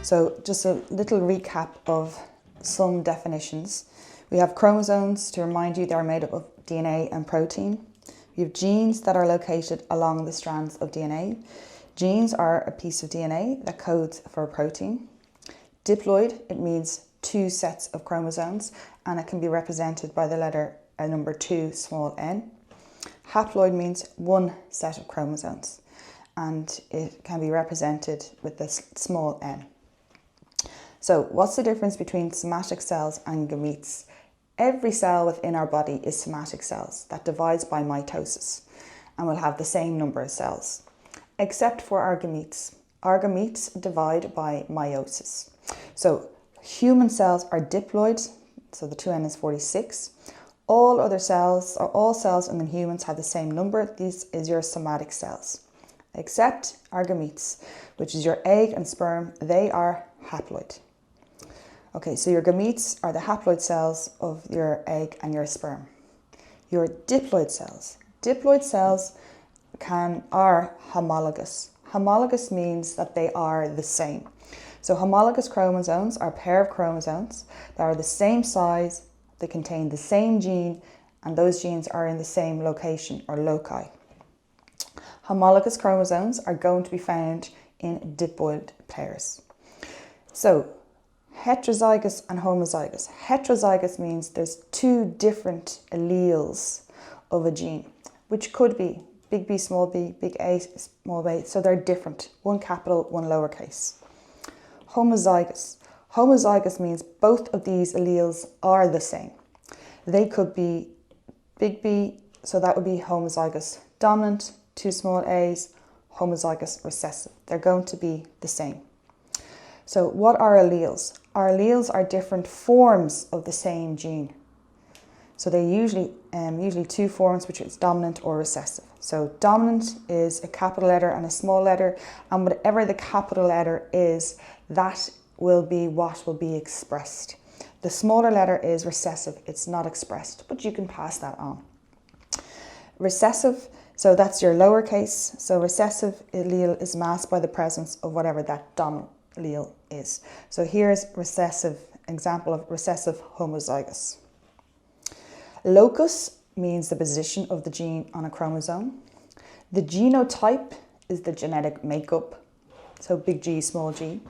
So just a little recap of some definitions. We have chromosomes. To remind you, they are made up of DNA and protein. We have genes that are located along the strands of DNA. Genes are a piece of DNA that codes for a protein. Diploid, it means two sets of chromosomes, and it can be represented by the letter number 2, small n. Haploid means one set of chromosomes, and it can be represented with the small n. So what's the difference between somatic cells and gametes? Every cell within our body is somatic cells that divides by mitosis and will have the same number of cells, except for our gametes. Our gametes divide by meiosis. So human cells are diploid, so the 2n is 46. All other cells, or all cells in the humans, have the same number. This is your somatic cells, except our gametes, which is your egg and sperm. They are haploid. Okay, so your gametes are the haploid cells of your egg and your sperm. Your diploid cells. Diploid cells are homologous. Homologous means that they are the same. So homologous chromosomes are a pair of chromosomes that are the same size, they contain the same gene, and those genes are in the same location or loci. Homologous chromosomes are going to be found in diploid pairs. So heterozygous and homozygous. Heterozygous means there's two different alleles of a gene, which could be big B, small b, big A, small a, so they're different, one capital, one lowercase. Homozygous. Homozygous means both of these alleles are the same. They could be big B, so that would be homozygous dominant, two small a's, homozygous recessive. They're going to be the same. So what are alleles? Our alleles are different forms of the same gene. So they usually two forms, which is dominant or recessive. So dominant is a capital letter and a small letter, and whatever the capital letter is, that will be what will be expressed. The smaller letter is recessive. It's not expressed, but you can pass that on. Recessive, so that's your lowercase. So recessive allele is masked by the presence of whatever that dominant allele is. So here's recessive, example of recessive homozygous. Locus means the position of the gene on a chromosome. The genotype is the genetic makeup, so big G, small g.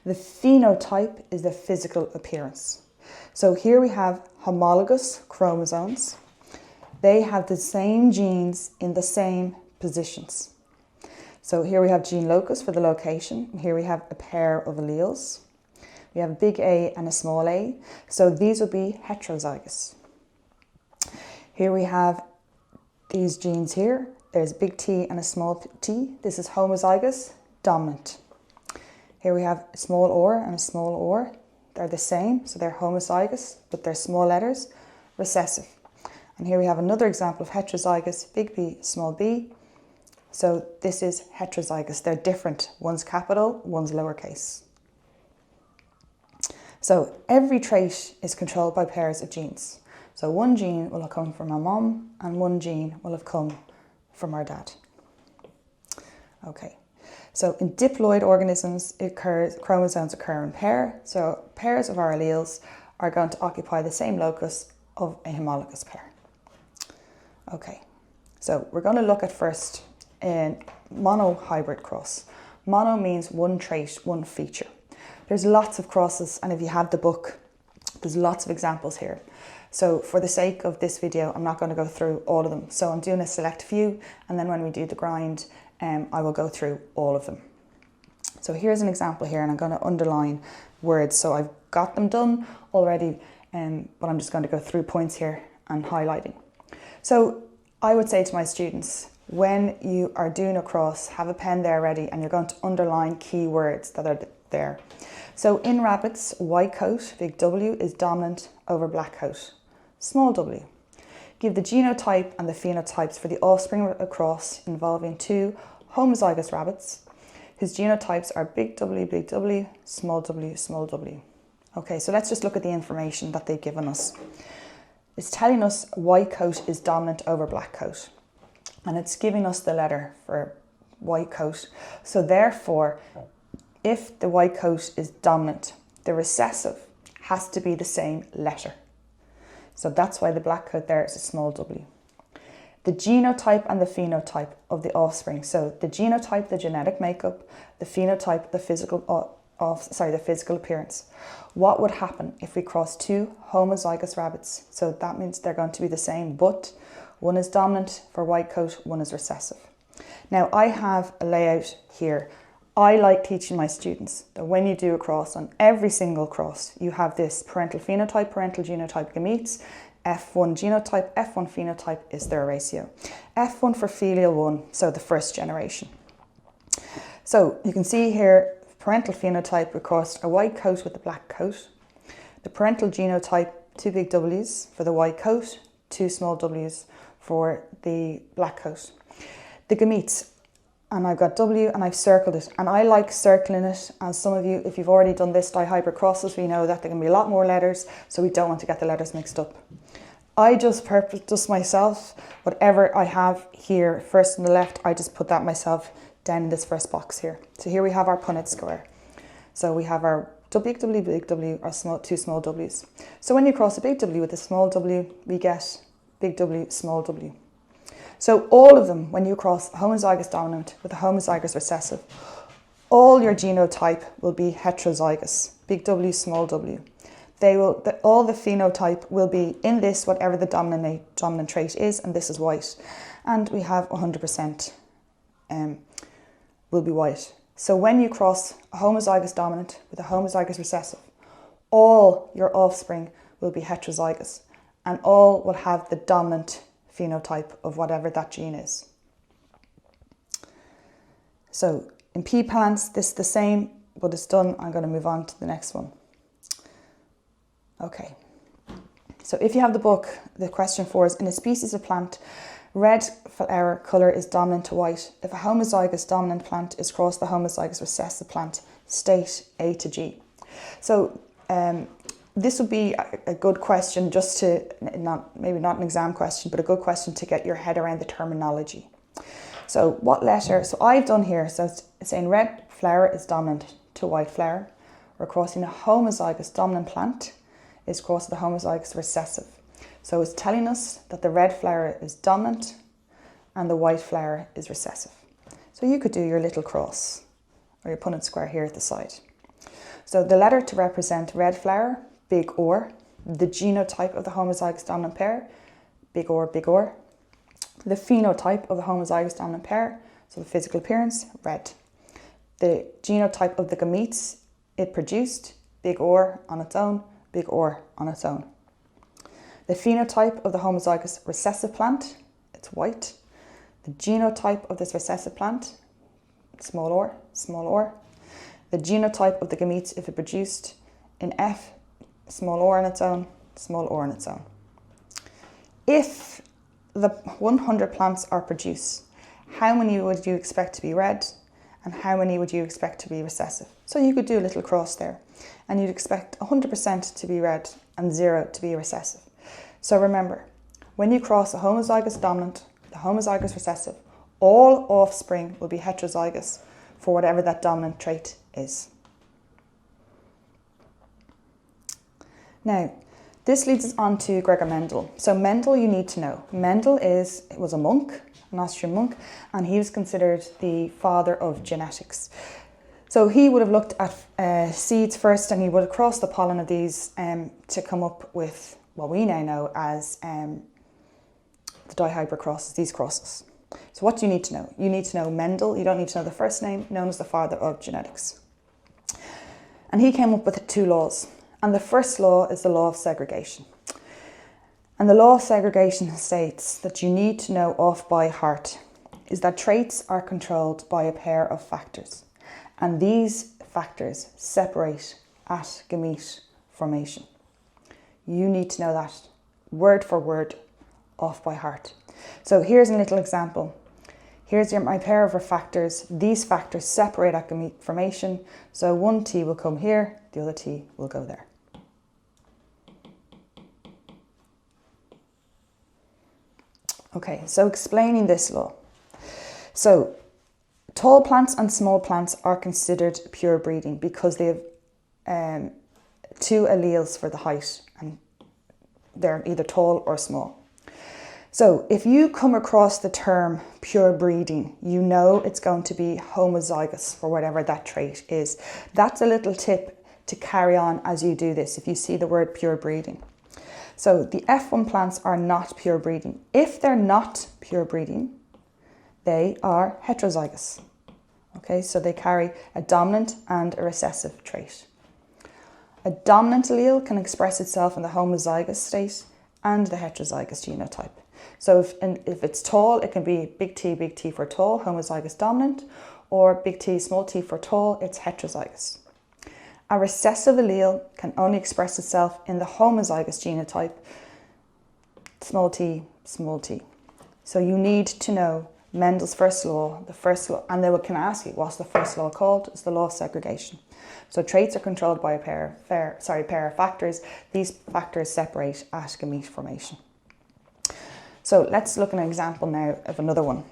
The phenotype is the physical appearance. So here we have homologous chromosomes. They have the same genes in the same positions. So here we have gene locus for the location. Here we have a pair of alleles. We have a big A and a small a. So these would be heterozygous. Here we have these genes here. There's a big T and a small t. This is homozygous, dominant. Here we have a small or and a small or. They're the same, so they're homozygous, but they're small letters, recessive. And here we have another example of heterozygous, big B, small b. So this is heterozygous. They're different. One's capital, one's lowercase. So every trait is controlled by pairs of genes. So one gene will have come from our mom and one gene will have come from our dad. Okay, so in diploid organisms, chromosomes occur in pair. So pairs of our alleles are going to occupy the same locus of a homologous pair. Okay, so we're going to look at first in monohybrid cross. Mono means one trait, one feature. There's lots of crosses, and if you have the book, there's lots of examples here. So for the sake of this video, I'm not going to go through all of them. So I'm doing a select few, and then when we do the grind, I will go through all of them. So here's an example here, and I'm going to underline words. So I've got them done already, but I'm just going to go through points here and highlighting. So I would say to my students, when you are doing a cross, have a pen there ready, and you're going to underline key words that are there. So in rabbits, white coat, big W, is dominant over black coat, small w. Give the genotype and the phenotypes for the offspring of a cross involving two homozygous rabbits whose genotypes are big W, small w, small w. Okay, so let's just look at the information that they've given us. It's telling us white coat is dominant over black coat, and it's giving us the letter for white coat. So therefore, if the white coat is dominant, the recessive has to be the same letter. So that's why the black coat there is a small w. The genotype and the phenotype of the offspring. So the genotype, the genetic makeup, the phenotype, the physical appearance. What would happen if we cross two homozygous rabbits? So that means they're going to be the same, but one is dominant for white coat, one is recessive. Now I have a layout here. I like teaching my students that when you do a cross, on every single cross, you have this parental phenotype, parental genotype gametes, F1 genotype, F1 phenotype is their ratio. F1 for filial 1, so the first generation. So you can see here, parental phenotype, we crossed a white coat with a black coat. The parental genotype, 2 big W's for the white coat, 2 small W's for the black coat. The gametes, and I've got W and I've circled it, and I like circling it, and some of you, if you've already done this dihybrid crosses, we know that there can be a lot more letters, so we don't want to get the letters mixed up. I just myself, whatever I have here first on the left, I just put that myself down in this first box here. So here we have our Punnett square. So we have our big W, our 2 small W's. So when you cross a big W with a small w, we get big W, small w. So all of them, when you cross homozygous dominant with a homozygous recessive, all your genotype will be heterozygous, big W, small w. All the phenotype will be in this, whatever the dominant trait is, and this is white. And we have 100% will be white. So when you cross a homozygous dominant with a homozygous recessive, all your offspring will be heterozygous, and all will have the dominant phenotype of whatever that gene is. So in pea plants, this is the same, but it's done. I'm going to move on to the next one. Okay, so if you have the book, the question 4 is, in a species of plant, red flower colour is dominant to white. If a homozygous dominant plant is crossed the homozygous recessive plant, state A to G. So this would be a good question just to, maybe not an exam question, but a good question to get your head around the terminology. So what letter, so I've done here, so it's saying red flower is dominant to white flower. We're crossing a homozygous dominant plant is crossed with a homozygous recessive. So it's telling us that the red flower is dominant and the white flower is recessive. So you could do your little cross or your Punnett square here at the side. So the letter to represent red flower, big O, the genotype of the homozygous dominant pair, big O, big O. The phenotype of the homozygous dominant pair, so the physical appearance, red. The genotype of the gametes it produced, big O on its own, big O on its own. The phenotype of the homozygous recessive plant, it's white. The genotype of this recessive plant, small o, small o. The genotype of the gametes if it produced in F, small o on its own, small o on its own. If the 100 plants are produced, how many would you expect to be red and how many would you expect to be recessive? So you could do a little cross there and you'd expect 100% to be red and 0 to be recessive. So remember, when you cross a homozygous dominant, the homozygous recessive, all offspring will be heterozygous for whatever that dominant trait is. Now, this leads us on to Gregor Mendel. So Mendel you need to know. Mendel was a monk, an Austrian monk, and he was considered the father of genetics. So he would have looked at seeds first and he would have crossed the pollen of these to come up with what we now know as the dihybrid crosses, these crosses. So what do you need to know? You need to know Mendel. You don't need to know the first name, known as the father of genetics. And he came up with 2 laws. And the first law is the law of segregation. And the law of segregation states that you need to know off by heart is that traits are controlled by a pair of factors. And these factors separate at gamete formation. You need to know that word for word off by heart. So here's a little example. Here's my pair of factors. These factors separate at gamete formation. So one T will come here, the other T will go there. Okay, so explaining this law. So Tall plants and small plants are considered pure breeding because they have two alleles for the height, and they're either tall or small. So if you come across the term pure breeding, you know it's going to be homozygous for whatever that trait is. That's a little tip to carry on as you do this if you see the word pure breeding. So the F1 plants are not pure breeding. If they're not pure breeding, they are heterozygous. Okay, so they carry a dominant and a recessive trait. A dominant allele can express itself in the homozygous state and the heterozygous genotype. So if it's tall, it can be big T for tall, homozygous dominant, or big T, small t for tall, it's heterozygous. A recessive allele can only express itself in the homozygous genotype, small t, small t. So you need to know Mendel's first law, and they can ask you, what's the first law called? It's the law of segregation. So traits are controlled by a pair of factors. These factors separate at gamete formation. So let's look at an example now of another one.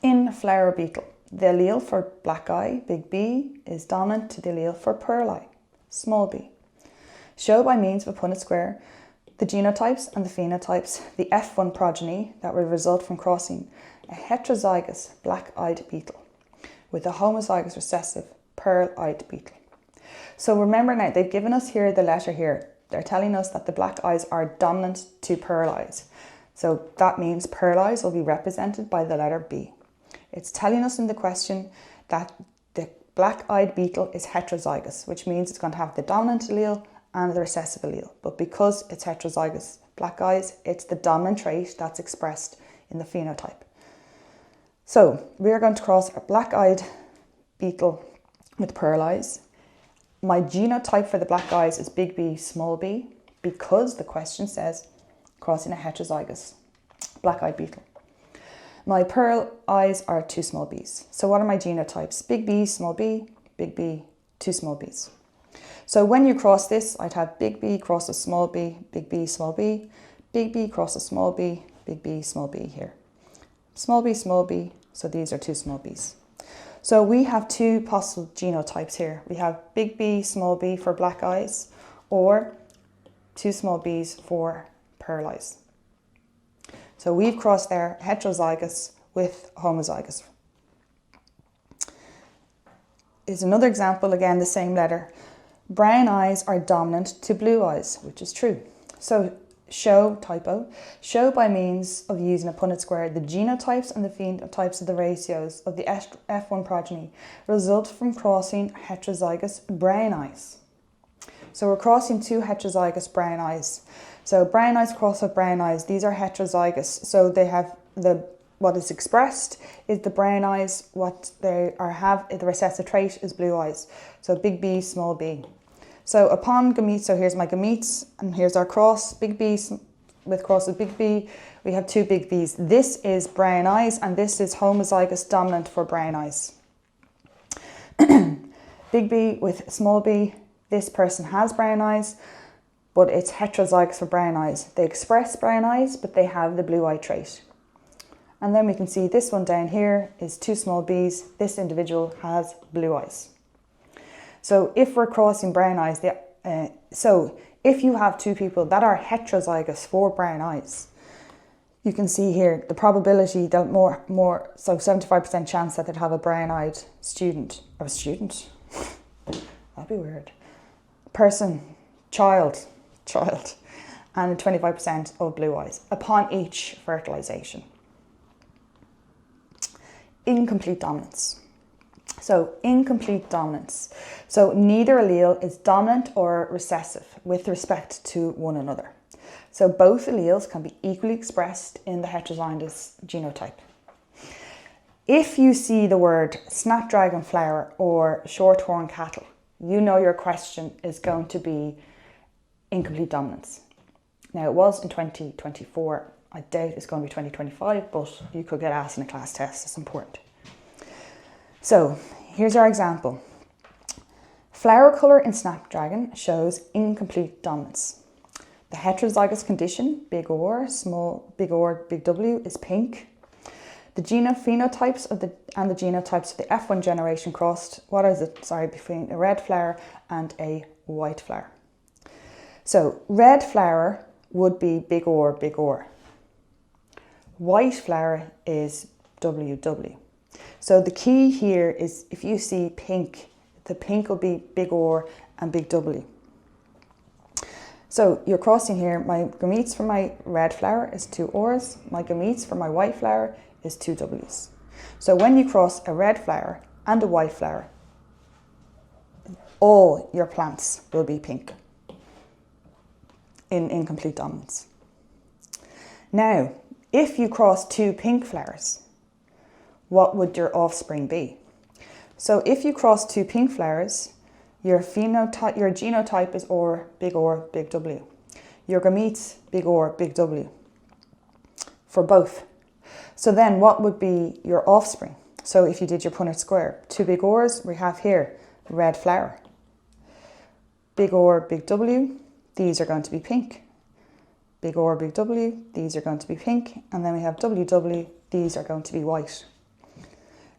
In flower beetle, the allele for black eye, big B, is dominant to the allele for pearl eye, small b. Show by means of a Punnett square the genotypes and the phenotypes, the F1 progeny that will result from crossing a heterozygous black-eyed beetle with a homozygous recessive pearl-eyed beetle. So remember now, they've given us here the letter here. They're telling us that the black eyes are dominant to pearl eyes. So that means pearl eyes will be represented by the letter B. It's telling us in the question that the black-eyed beetle is heterozygous, which means it's going to have the dominant allele and the recessive allele. But because it's heterozygous black eyes, it's the dominant trait that's expressed in the phenotype. So we are going to cross a black-eyed beetle with pearl eyes. My genotype for the black eyes is big B, small b, because the question says crossing a heterozygous black-eyed beetle. My pearl eyes are two small b's. So what are my genotypes? Big B, small b, big B, two small b's. So when you cross this, I'd have big B crosses small b, big B, small b, big B crosses small b, big B, small b here. Small b, so these are two small b's. So we have two possible genotypes here. We have big B, small b for black eyes, or two small b's for pearl eyes. So we've crossed there heterozygous with homozygous. Is another example, again, the same letter. Brown eyes are dominant to blue eyes, which is true. So show by means of using a Punnett square the genotypes and the phenotypes of the ratios of the F1 progeny result from crossing heterozygous brown eyes. So we're crossing two heterozygous brown eyes. So brown eyes cross with brown eyes. These are heterozygous. So they have what is expressed is the brown eyes. What they have the recessive trait is blue eyes. So big B, small b. So upon gametes, so here's my gametes, and here's our cross, big B with cross with big B, we have two big B's. This is brown eyes, and this is homozygous dominant for brown eyes. Big B with small b, this person has brown eyes, but it's heterozygous for brown eyes. They express brown eyes, but they have the blue eye trait. And then we can see this one down here is two small b's. This individual has blue eyes. So if we're crossing brown eyes, so if you have two people that are heterozygous for brown eyes, you can see here the probability that so 75% chance that they'd have a brown-eyed student, that'd be weird, child, and 25% of blue eyes upon each fertilization. Incomplete dominance. So incomplete dominance. So neither allele is dominant or recessive with respect to one another. So both alleles can be equally expressed in the heterozygous genotype. If you see the word snapdragon flower or shorthorn cattle, you know your question is going to be incomplete dominance. Now it was in 2024. I doubt it's going to be 2025, but you could get asked in a class test. It's important. So here's our example. Flower colour in snapdragon shows incomplete dominance. The heterozygous condition, big O, small big O, big W, is pink. The phenotypes and the genotypes of the F1 generation crossed, between a red flower and a white flower. So red flower would be big O, big O. White flower is WW. So the key here is if you see pink, the pink will be big O and big W. So you're crossing here, my gametes for my red flower is 2 O's, my gametes for my white flower is 2 W's. So when you cross a red flower and a white flower, all your plants will be pink in incomplete dominance. Now, if you cross 2 pink flowers, what would your offspring be? So if you cross 2 pink flowers, your genotype is O, big W. Your gametes, big O, big W. For both. So then what would be your offspring? So if you did your Punnett square, 2 big O's, we have here red flower. Big O, big W, these are going to be pink. Big O, big W, these are going to be pink. And then we have WW, these are going to be white.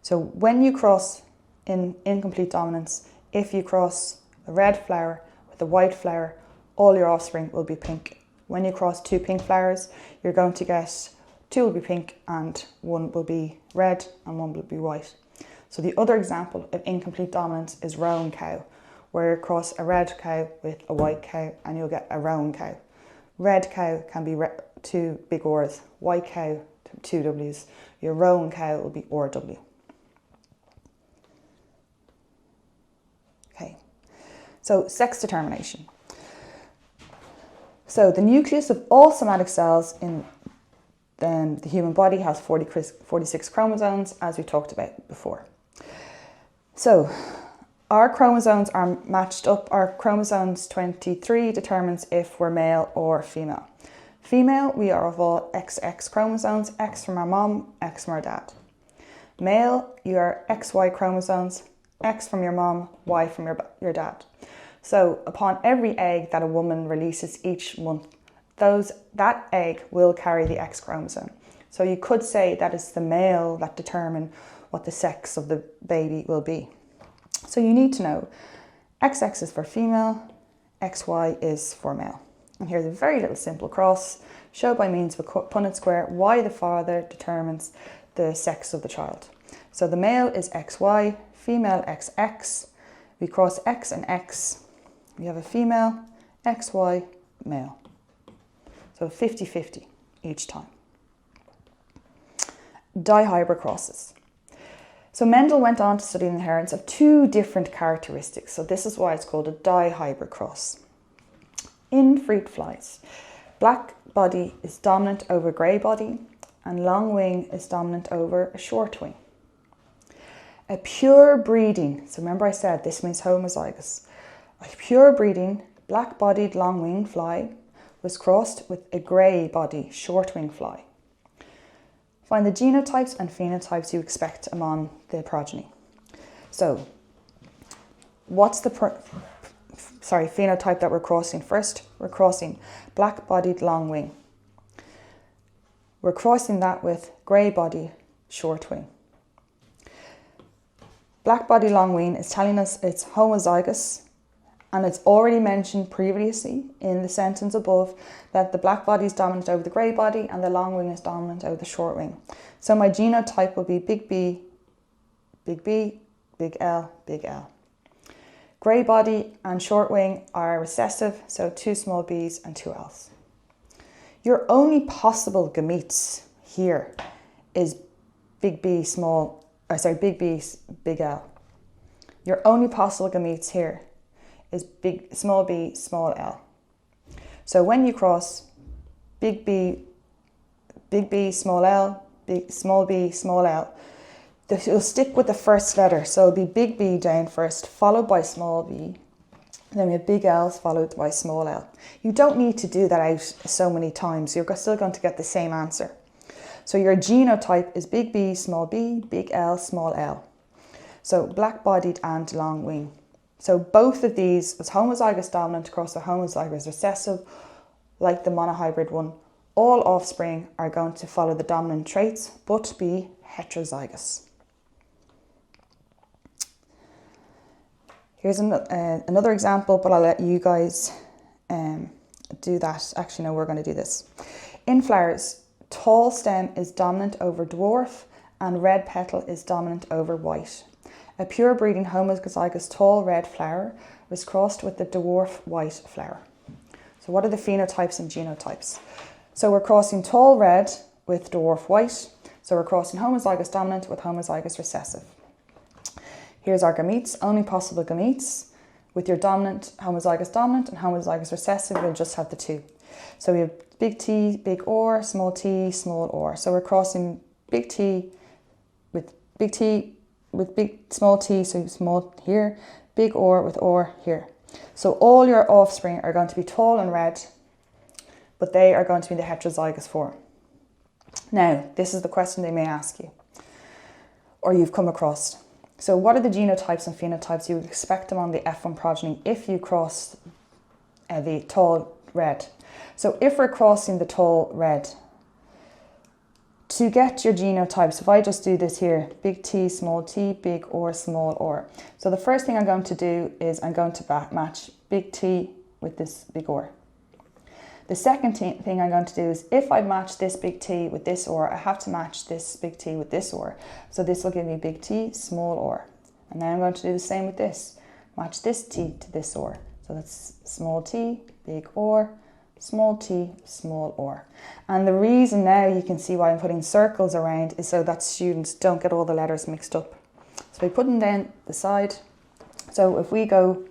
So when you cross in incomplete dominance, if you cross a red flower with a white flower, all your offspring will be pink. When you cross 2 pink flowers, you're going to get 2 will be pink and 1 will be red and 1 will be white. So the other example of incomplete dominance is roan cow, where you cross a red cow with a white cow and you'll get a roan cow. Red cow can be 2 big O's, white cow 2 W's. Your roan cow will be ORW. Okay, so sex determination. So the nucleus of all somatic cells in the human body has 46 chromosomes, as we talked about before. So our chromosomes are matched up. Our chromosomes 23 determines if we're male or female. Female, we are of all XX chromosomes, X from our mom, X from our dad. Male, you are XY chromosomes, X from your mom, Y from your dad. So upon every egg that a woman releases each month, that egg will carry the X chromosome. So you could say that it's the male that determine what the sex of the baby will be. So you need to know XX is for female, XY is for male. And here's a very little simple cross. Show by means of a Punnett square why the father determines the sex of the child. So the male is XY, female XX. We cross X and X. We have a female, XY, male. So 50-50 each time. Dihybrid crosses. So Mendel went on to study the inheritance of 2 different characteristics. So this is why it's called a dihybrid cross. In fruit flies, black body is dominant over grey body and long wing is dominant over a short wing. A pure breeding, so remember I said this means homozygous. A pure breeding, black-bodied long-winged fly was crossed with a grey body short-winged fly. Find the genotypes and phenotypes you expect among the progeny. So, what's the phenotype that we're crossing? First, we're crossing black-bodied long-wing. We're crossing that with grey-body short-wing. Black-body long-wing is telling us it's homozygous. And it's already mentioned previously in the sentence above that the black body is dominant over the grey body and the long wing is dominant over the short wing. So my genotype will be big B, big L, big L. Grey body and short wing are recessive, so 2 small b's and 2 l's. Your only possible gametes here is big B, big B, big L. Your only possible gametes here is small b, small l. So when you cross big B, small l, small b, small l, you'll stick with the first letter. So it'll be big B down first, followed by small b. Then we have big L's followed by small l. You don't need to do that out so many times. You're still going to get the same answer. So your genotype is big B, big L, small l. So black-bodied and long wing. So both of these is homozygous dominant across the homozygous recessive, like the monohybrid one, all offspring are going to follow the dominant traits but be heterozygous. Here's another example, but I'll let you guys do that. Actually, no, we're going to do this. In flowers, tall stem is dominant over dwarf and red petal is dominant over white. A pure breeding homozygous tall red flower was crossed with the dwarf white flower. So what are the phenotypes and genotypes? So we're crossing tall red with dwarf white. So we're crossing homozygous dominant with homozygous recessive. Here's our gametes, only possible gametes. With your dominant, homozygous dominant and homozygous recessive, we'll just have the two. So we have big T, big or, small t, small or. So we're crossing big T with big T with big small t, so small here, big or here. So all your offspring are going to be tall and red, but they are going to be the heterozygous form. Now, this is the question they may ask you, or you've come across. So what are the genotypes and phenotypes you would expect among the F1 progeny if you cross the tall red? So if we're crossing the tall red, to get your genotypes, if I just do this here, big T, big or, small or. So the first thing I'm going to do is I'm going to match big T with this big or. The second thing I'm going to do is if I match this big T with this or, I have to match this big T with this or. So this will give me big T, small or. And now I'm going to do the same with this. Match this T to this or. So that's small t, big or, small t, small or. And the reason now you can see why I'm putting circles around is so that students don't get all the letters mixed up. So we put them down the side. So if we go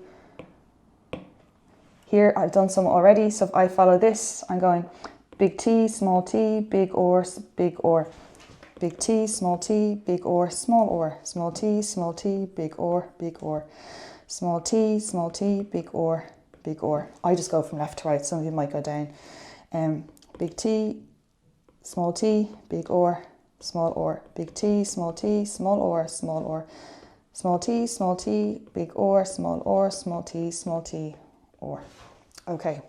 here, I've done some already. So if I follow this, I'm going big T, big or, big T, big or, small or, small t, big or, small t, big or, big or. I just go from left to right, some of you might go down. Big T, big or, small or, big T, small or, small t, big or, small t, or. Okay,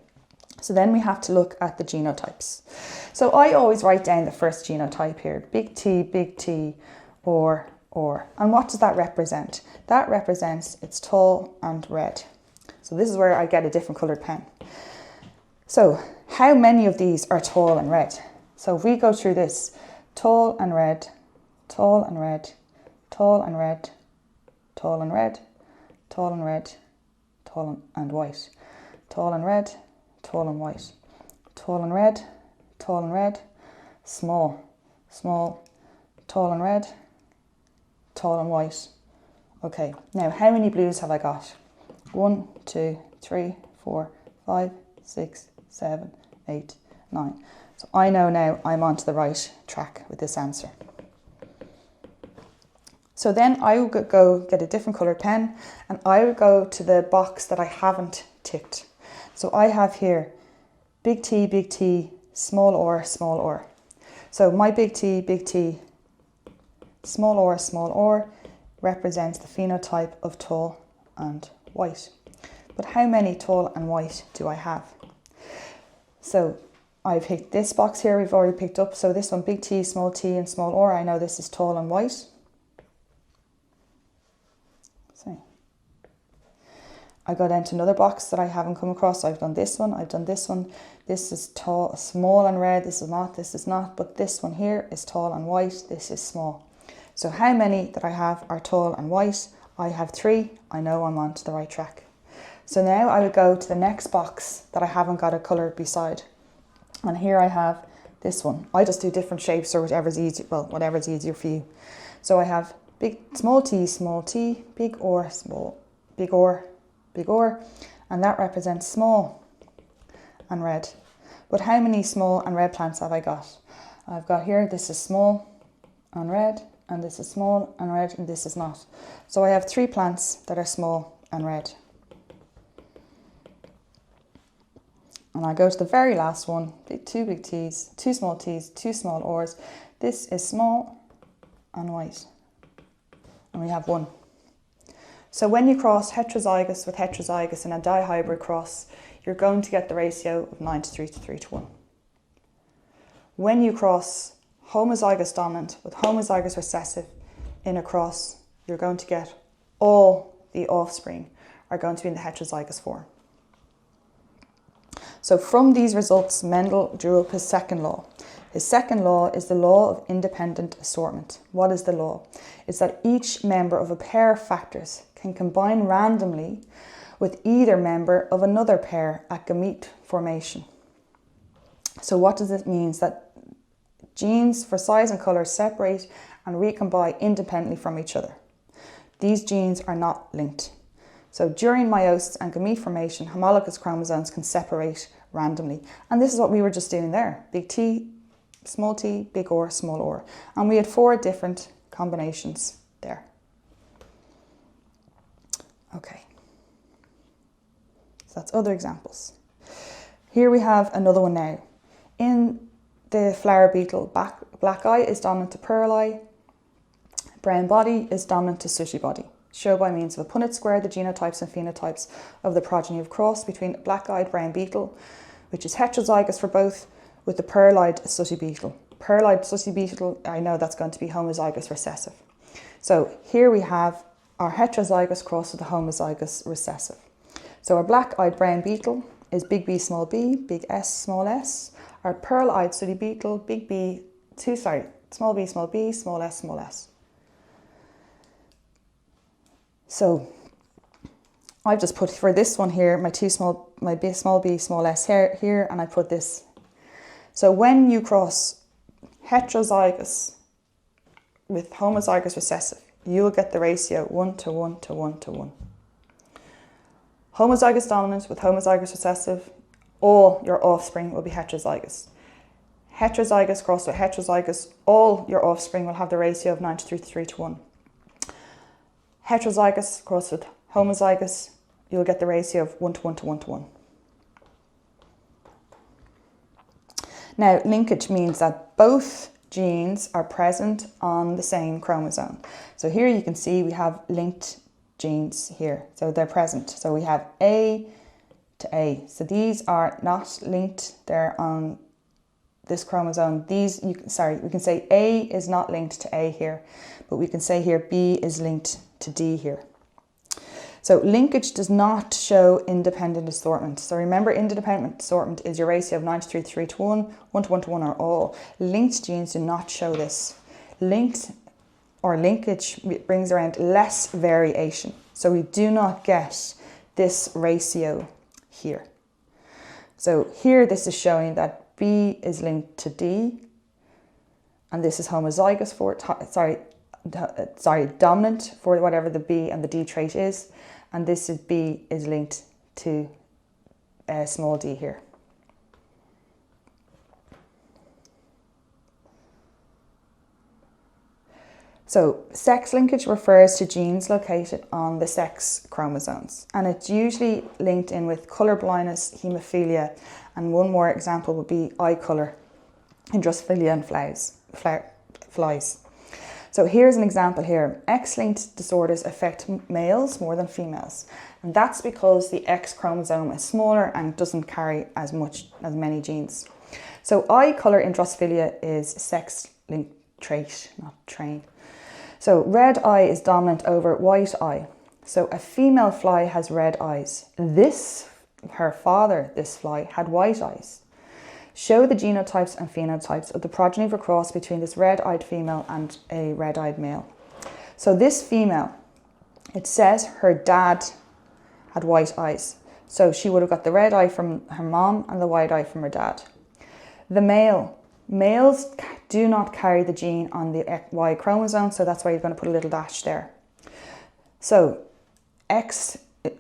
so then we have to look at the genotypes. So I always write down the first genotype here, big T, or. And what does that represent? That represents it's tall and red. So this is where I get a different coloured pen. So how many of these are tall and red? So if we go through this, tall and red, tall and red, tall and red, tall and red, tall and red, tall and white, tall and red, tall and white, tall and red, tall and red, small, tall and red, tall and white. Okay, now how many blues have I got? 1, 2, 3, 4, 5, 6, 7, 8, 9. So I know now I'm onto the right track with this answer. So then I will go get a different coloured pen and I will go to the box that I haven't ticked. So I have here big T, small or. So my big T, small or represents the phenotype of tall and white. But how many tall and white do I have? So I picked this box here, we've already picked up. So this one, big T and small or, I know this is tall and white. So I go down to another box that I haven't come across. So I've done this one, I've done this one. This is tall, small and red, this is not, but this one here is tall and white, this is small. So how many that I have are tall and white? I have 3, I know I'm onto the right track. So now I would go to the next box that I haven't got a colour beside. And here I have this one. I just do different shapes or whatever's easier, well, whatever's easier for you. So I have small t, big or, and that represents small and red. But how many small and red plants have I got? I've got here, this is small and red, and this is small and red, and this is not. So I have 3 plants that are small and red. And I go to the very last one, 2 big T's, 2 small R's. This is small and white. And we have 1. So when you cross heterozygous with heterozygous in a dihybrid cross, you're going to get the ratio of 9:3 to 3:1. when you cross homozygous dominant with homozygous recessive in a cross, you're going to get all the offspring are going to be in the heterozygous form. So from these results, Mendel drew up his second law. His second law is the law of independent assortment. What is the law? It's that each member of a pair of factors can combine randomly with either member of another pair at gamete formation. So what does it mean? That genes for size and colour separate and recombine independently from each other. These genes are not linked. So during meiosis and gamete formation, homologous chromosomes can separate randomly. And this is what we were just doing there. Big T, big R, small r. And we had 4 different combinations there. Okay. So that's other examples. Here we have another one now. In the flower beetle, black eye is dominant to pearl eye. Brown body is dominant to sooty body. Show by means of a Punnett square the genotypes and phenotypes of the progeny of cross between a black-eyed brown beetle, which is heterozygous for both, with the pearl-eyed sooty beetle. Pearl-eyed sooty beetle, I know that's going to be homozygous recessive. So here we have our heterozygous cross with the homozygous recessive. So our black-eyed brown beetle is big B, small s, small s. Our pearl-eyed sooty beetle, small b, small s, small s. So I've just put for this one here my small b, small s here, and I put this. So when you cross heterozygous with homozygous recessive, you'll get the ratio 1 to 1 to 1 to 1. Homozygous dominant with homozygous recessive, all your offspring will be heterozygous. Heterozygous crossed with heterozygous, all your offspring will have the ratio of 9 to 3 to 1. Heterozygous crossed with homozygous, you'll get the ratio of 1 to 1 to 1 to 1. Now, linkage means that both genes are present on the same chromosome. So here you can see we have linked genes here. So they're present. So we have A to A. So these are not linked. They're on this chromosome. We can say A is not linked to A here, but we can say here B is linked to D here. So linkage does not show independent assortment. So remember, independent assortment is your ratio of 9 to 3 to 1, 1 to 1 to 1 are all. Linked genes do not show this. Linked or linkage brings around less variation. So we do not get this ratio here. So here this is showing that B is linked to D, and this is homozygous for, dominant for whatever the B and the D trait is, and this is B is linked to small d here. So sex linkage refers to genes located on the sex chromosomes, and it's usually linked in with colour blindness, haemophilia, and one more example would be eye colour in Drosophila and flies. So here's an example here. X-linked disorders affect males more than females, and that's because the X chromosome is smaller and doesn't carry as many genes. So eye colour in Drosophila is sex-linked trait, not train. So red eye is dominant over white eye. So a female fly has red eyes. Her father, this fly, had white eyes. Show the genotypes and phenotypes of the progeny of a cross between this red-eyed female and a red-eyed male. So this female, it says her dad had white eyes. So she would have got the red eye from her mom and the white eye from her dad. The males do not carry the gene on the Y chromosome, so that's why you're going to put a little dash there. So X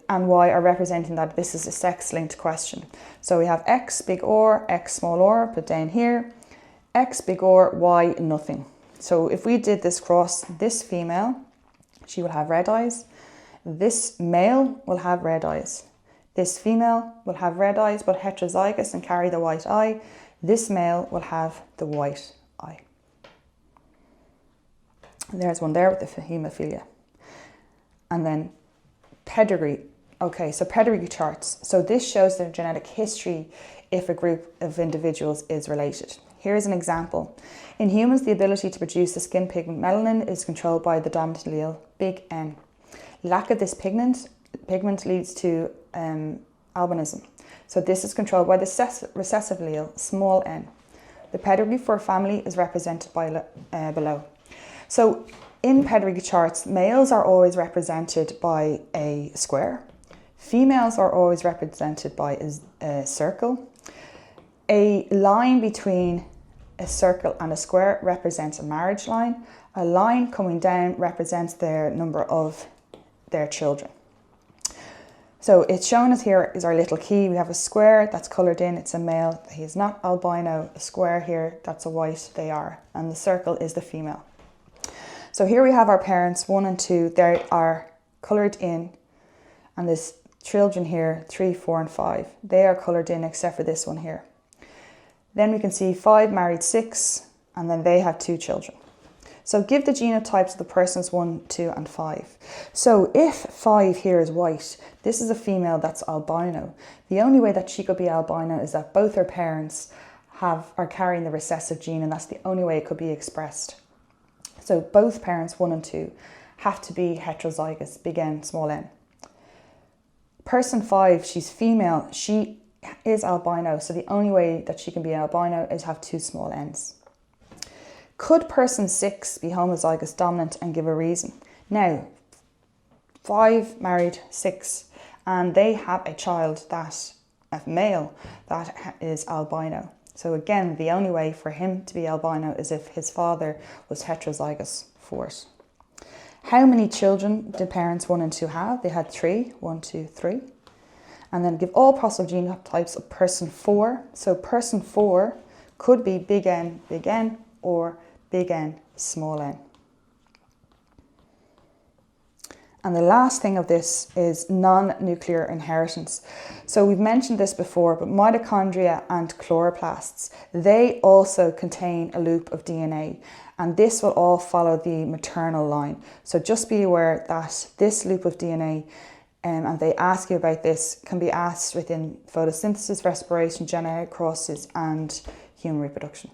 and Y are representing that this is a sex-linked question. So we have X big R, X small r, put down here, X big R, Y nothing. So if we did this cross, this female, she will have red eyes. This male will have red eyes. This female will have red eyes but heterozygous and carry the white eye. This male will have the white eye. And there's one there with the haemophilia. And then pedigree. Okay, so pedigree charts. So this shows the genetic history if a group of individuals is related. Here's an example. In humans, the ability to produce the skin pigment melanin is controlled by the dominant allele, big N. Lack of this pigment leads to albinism. So this is controlled by the recessive allele, small n. The pedigree for a family is represented by below. So in pedigree charts, males are always represented by a square. Females are always represented by a circle. A line between a circle and a square represents a marriage line. A line coming down represents their number of their children. So it's shown us here is our little key. We have a square that's coloured in, it's a male, he is not albino. A square here, that's a white, they are. And the circle is the female. So here we have our parents, 1 and 2, they are coloured in. And there's children here, 3, 4 and 5. They are coloured in except for this one here. Then we can see 5 married 6, and then they have 2 children. So give the genotypes of the persons 1, 2 and 5. So if 5 here is white, this is a female that's albino. The only way that she could be albino is that both her parents are carrying the recessive gene, and that's the only way it could be expressed. So both parents 1 and 2 have to be heterozygous, big N, small n. Person 5, she's female, she is albino, so the only way that she can be albino is have 2 small n's. Could person 6 be homozygous dominant and give a reason? Now, 5 married 6, and they have a child a male that is albino. So again, the only way for him to be albino is if his father was heterozygous for it. How many children did parents 1 and 2 have? They had 3, 1, 2, 3. And then give all possible genotypes of person 4. So person 4 could be big N, or big N, small n. And the last thing of this is non-nuclear inheritance. So we've mentioned this before, but mitochondria and chloroplasts, they also contain a loop of DNA, and this will all follow the maternal line. So just be aware that this loop of DNA, and they ask you about this, can be asked within photosynthesis, respiration, genetic crosses, and human reproduction.